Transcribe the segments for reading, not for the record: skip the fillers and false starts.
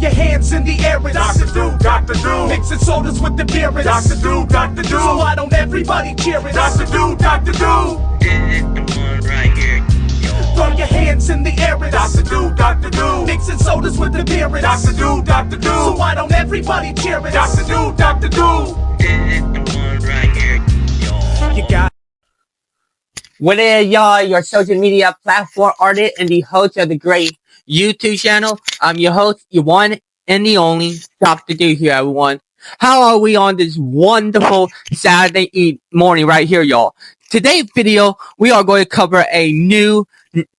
your hands in the air and Dr. Do, Dr. Do. mixing sodas with the beer and Dr. Do, Dr. Do. So why don't everybody cheer it? Dr. Do, Dr. Do. This is the one right here. Throw your hands in the air and Dr. Do, Dr. Do. mixing sodas with the beer and Dr. Do, Dr. Do. So why don't everybody cheer it? Dr. Do, Dr. Do. This is the one right here. You got What is y'all, your social media platform artist and the host of the great YouTube channel? I'm your host, your one and the only Dr. Do here, everyone. How are we on this wonderful Saturday morning right here, y'all? Today's video, we are going to cover a new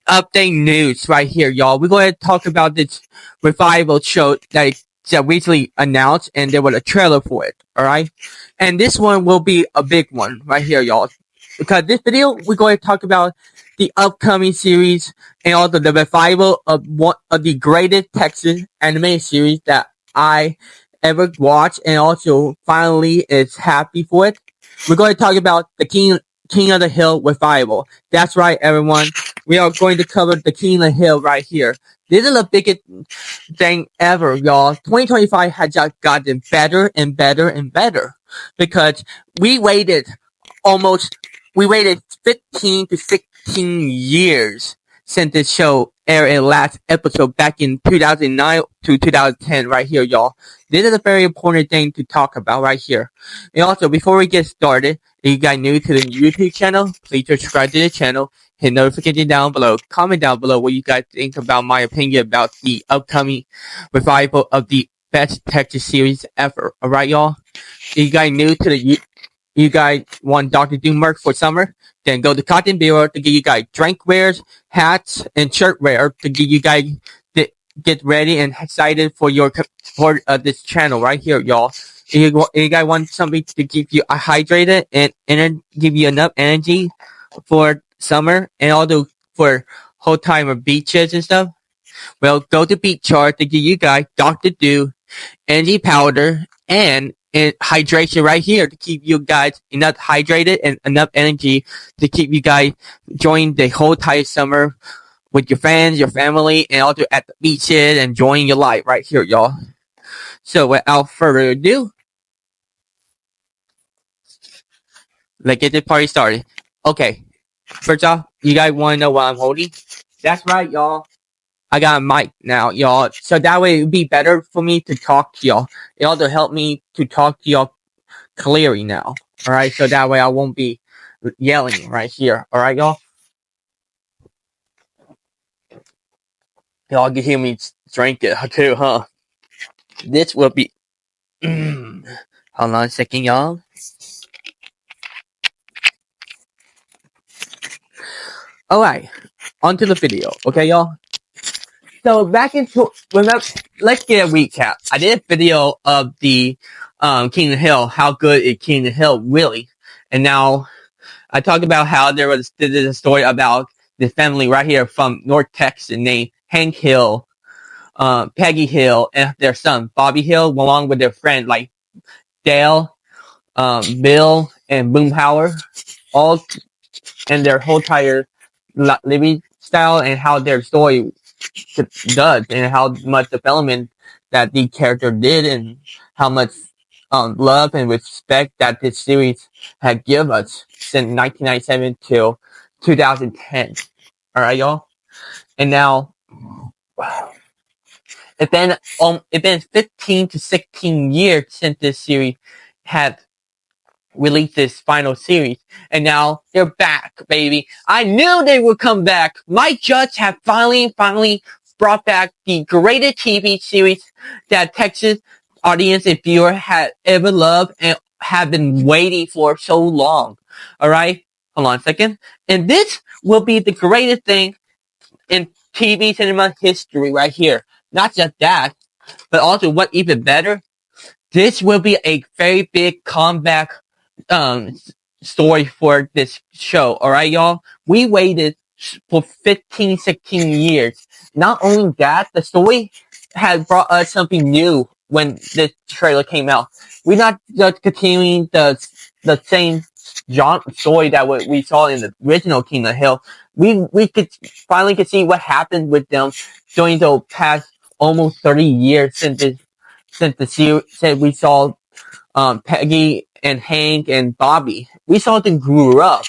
update news right here, y'all. We're going to talk about this revival show that recently announced, and there was a trailer for it, alright? And this one will be a big one right here, y'all. Because this video, we're going to talk about the upcoming series and also the revival of one of the greatest Texas anime series that I ever watched, and also finally is happy for it. We're going to talk about the King of the Hill revival. That's right, everyone. We are going to cover the King of the Hill right here. This is the biggest thing ever, y'all. 2025 has just gotten better and better and better because we waited 15 to 16 years since this show aired in last episode back in 2009 to 2010 right here, y'all. This is a very important thing to talk about right here. And also, before we get started, if you guys new to the YouTube channel, please subscribe to the channel, hit notification down below, comment down below what you guys think about my opinion about the upcoming revival of the best Texas series ever. Alright, y'all? If you guys new to the you guys want Dr. Doom merch for summer, then go to Cotton Bureau to get you guys drink wares, hats, and shirt wear to get you guys get ready and excited for this channel right here, y'all. If you guys want something to keep you hydrated and give you enough energy for summer and also for whole time of beaches and stuff, well, go to Beach Chart to get you guys Dr. Do, energy powder, and hydration right here to keep you guys enough hydrated and enough energy to keep you guys enjoying the whole entire summer with your friends, your family, and also at the beaches, enjoying your life right here, y'all. So without further ado, let's get the party started. Okay, first off, you guys want to know what I'm holding? That's right, y'all. I got a mic now, y'all. So that way it would be better for me to talk to y'all. It also help me to talk to y'all clearly now. Alright, so that way I won't be yelling right here. Alright, y'all? Y'all can hear me drink it too, huh? This will be... Hold on a second, y'all. Alright, on to the video. Okay, y'all? So let's get a recap. I did a video of the King of the Hill, how good is King of the Hill really, and now I talked about how there's a story about this family right here from North Texas named Hank Hill, Peggy Hill, and their son Bobby Hill, along with their friend like Dale, Bill, and Boomhauer, all and their whole entire living style and how their story does and how much development that the character did and how much love and respect that this series had given us since 1997 till 2010. Alright, y'all? And now, it's been 15 to 16 years since this series had released this final series, and now they're back, baby. I knew they would come back. Mike Judge had finally brought back the greatest TV series that Texas audience and viewer had ever loved and have been waiting for so long. Alright? Hold on a second. And this will be the greatest thing in TV cinema history right here. Not just that, but also what even better, this will be a very big comeback story for this show. Alright, y'all? We waited for 15, 16 years. Not only that, the story had brought us something new when this trailer came out. We're not just continuing the same genre story that we saw in the original King of the Hill. We could finally see what happened with them during the past almost 30 years since the series, since we saw Peggy and Hank and Bobby. We saw them grew up.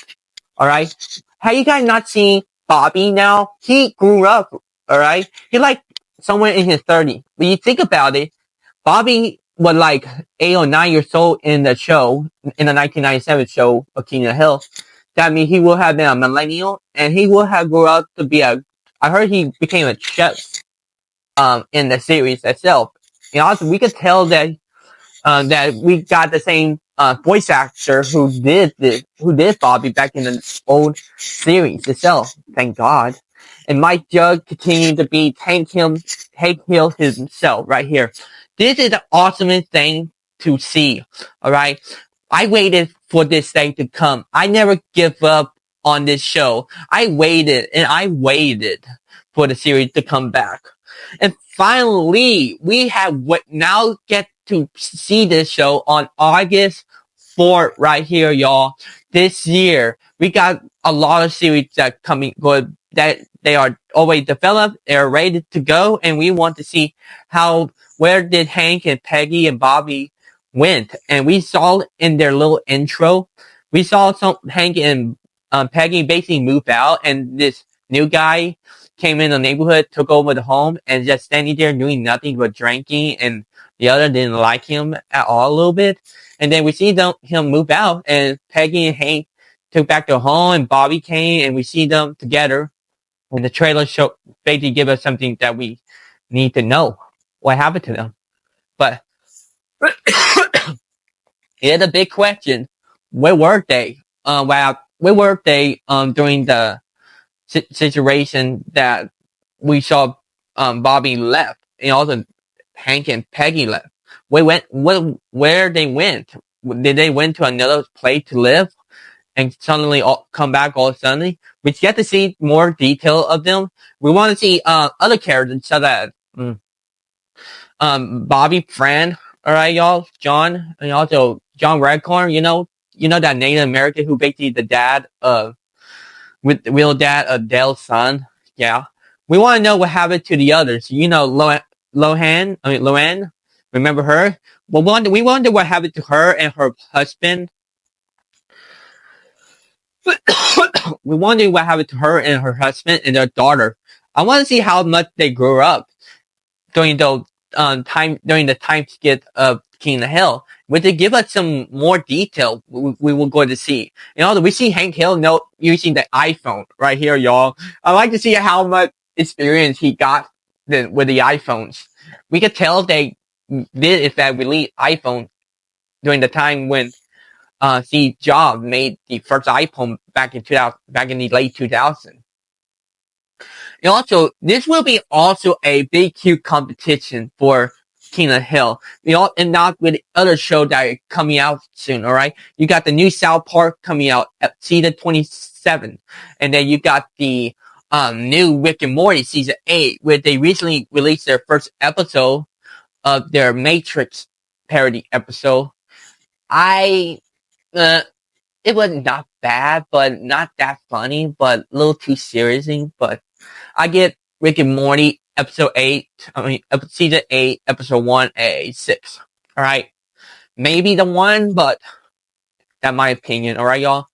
Alright? Have you guys not seen Bobby now? He grew up. Alright? He like somewhere in his 30s. When you think about it, Bobby was like 8 or 9 years old in the show, in the 1997 show of King of the Hill. That means he will have been a millennial and he will have grown up to be I heard he became a chef, in the series itself. And also we could tell that we got the same voice actor who did Bobby back in the old series itself. Thank God. And Mike Judge continued to be Hank Hill himself right here. This is the awesomest thing to see. All right, I waited for this day to come. I never give up on this show. I waited and I waited for the series to come back. And finally, we have what now get to see this show on August 4th right here, y'all. This year, we got a lot of series that coming good, that they are already developed, they're ready to go, and we want to see where did Hank and Peggy and Bobby went. And we saw in their little intro, we saw some Hank and Peggy basically move out, and this new guy came in the neighborhood, took over the home, and just standing there doing nothing but drinking, and the other didn't like him at all a little bit. And then we see him move out, and Peggy and Hank took back their home, and Bobby came, and we see them together. And the trailer show basically give us something that we need to know what happened to them. But here's a big question: where were they? Where were they during the situation that we saw Bobby left, and also Hank and Peggy left? Where they went? Did they went to another place to live and suddenly come back all suddenly? We get to see more detail of them. We want to see other characters, so that Bobby friend, all right, y'all, John, and also John Redcorn. You know that Native American who basically the dad of with the real dad of Dale's son. Yeah, we want to know what happened to the others. Loanne. Remember her? Well, we wonder what happened to her and her husband. We wonder what happened to her and her husband and their daughter. I want to see how much they grew up during the time skip of King of the Hill. Would they give us some more detail? We will go to see. And also, we see Hank Hill using the iPhone right here, y'all. I'd like to see how much experience he got with the iPhones. We could tell they did, in fact, release iPhone during the time when Steve Jobs made the first iPhone back in the late 2000s. And also, this will be also a big, huge competition for King of the Hill. And not with other shows that are coming out soon, alright? You got the new South Park coming out at season 27. And then you got the new Rick and Morty season 8, where they recently released their first episode of their Matrix parody episode. It was not bad, but not that funny, but a little too serious. But I get Rick and Morty season 8, episode 1A6. Alright? Maybe the one, but that's my opinion, alright, y'all?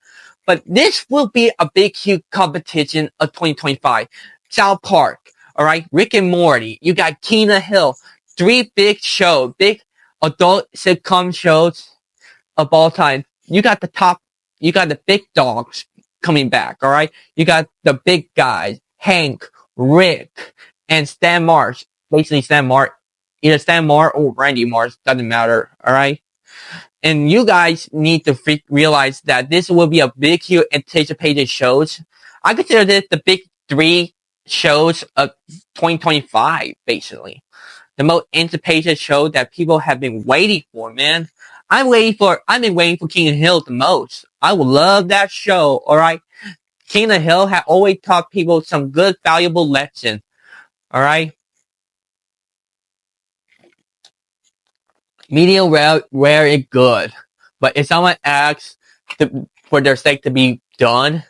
But this will be a big, huge competition of 2025. South Park, alright? Rick and Morty. You got King of the Hill. 3 big shows, big adult sitcom shows of all time. You got the big dogs coming back, alright? You got the big guys, Hank, Rick, and Stan Marsh. Basically either Stan Marsh or Randy Marsh, doesn't matter, alright? And you guys need to realize that this will be a big, huge anticipated shows. I consider this the big 3 shows of 2025, basically. The most anticipated show that people have been waiting for, man. I've been waiting for King of the Hill the most. I would love that show, alright? King of the Hill have always taught people some good, valuable lesson, alright? Media rare is good, but if someone asks for their sake to be done,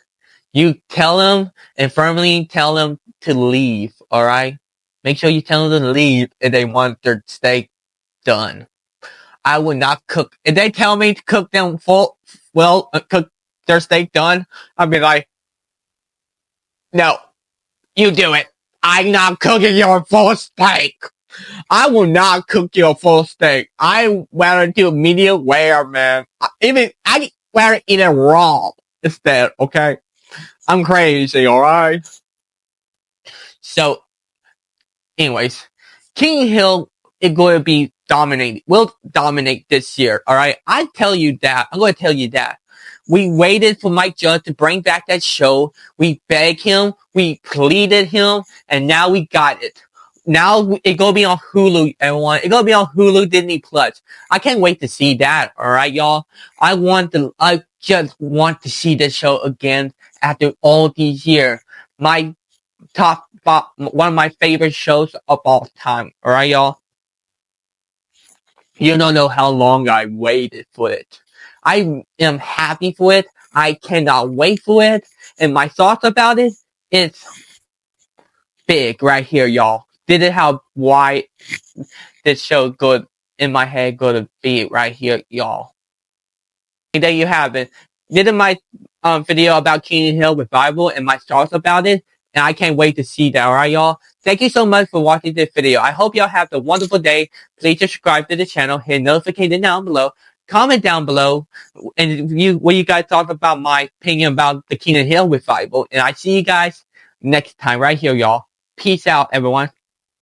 you tell them and firmly tell them to leave, alright? Make sure you tell them to leave if they want their steak done. I will not cook. If they tell me to cook them cook their steak done, I'll be like, no, you do it. I'm not cooking your full steak. I will not cook your full steak. I rather do medium rare, man. I rather eat it raw instead, okay? I'm crazy, alright? So, anyways, King Hill is going to be will dominate this year, alright? I'm going to tell you that. We waited for Mike Judge to bring back that show. We begged him, we pleaded him, and now we got it. Now it's gonna be on Hulu, everyone. It's gonna be on Hulu Disney Plus. I can't wait to see that, alright, y'all? I just want to see this show again after all these years. One of my favorite shows of all time, alright, y'all? You don't know how long I waited for it. I am happy for it. I cannot wait for it. And my thoughts about it, it's big right here, y'all. This is how why this show good in my head gonna be right here, y'all. And there you have it. This is my video about King Hill Revival and my thoughts about it. And I can't wait to see that, alright, y'all? Thank you so much for watching this video. I hope y'all have a wonderful day. Please subscribe to the channel, hit notification down below, comment down below, and what you guys thought about my opinion about the King Hill Revival. And I see you guys next time right here, y'all. Peace out, everyone.